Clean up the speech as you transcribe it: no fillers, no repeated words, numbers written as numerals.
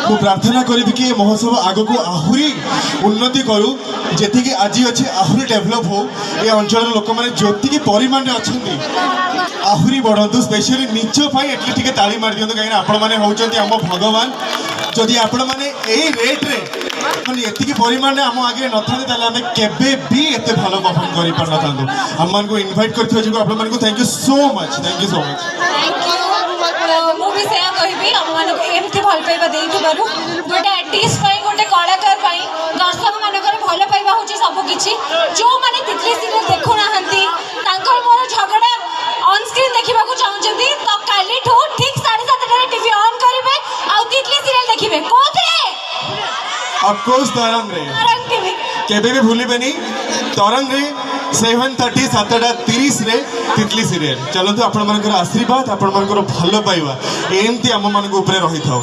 मु प्रार्थना करी कि महोत्सव आग को आहरी उन्नति करू जी आज अच्छे आहरी डेभलप हो ये अंचल लोक मैंने जी परिमाण अच्छा आहरी बढ़ु स्पेशली निज एटलिस्ट ताली मार दिखाँ कहीं आपण मैंने होती आम भगवान जदि आपण मैंने रेट्रे ये परिमाण आम आगे न था आम केवे भी एत भल परफॉर्म कर पार था आम मान इनभाइट कर thank you so much thank you so much मुझे कहबी आम मान एमती भल पाइबा गोटे आर्टिस्ट गोटे कलाकार दर्शक मानकर भल पाइबा हूँ सबकि जो मैंने तितली सीरियल देखुना मोर झगड़ा ऑन स्क्रीन देखा चाहते तो काली ठीक 7:30 टीवी ऑन करेंगे आ तितली सीरियल देखिए कौन ऑफकोर्स तरंग रे टीवी केबे भी भूलिबेनी तरंग रे 7:30 7:30 रे तितली सीरियल चलतु आपण मानकर आशीर्वाद आपण मानकर भल पाइबा एमती आम मान ऊपर रही था।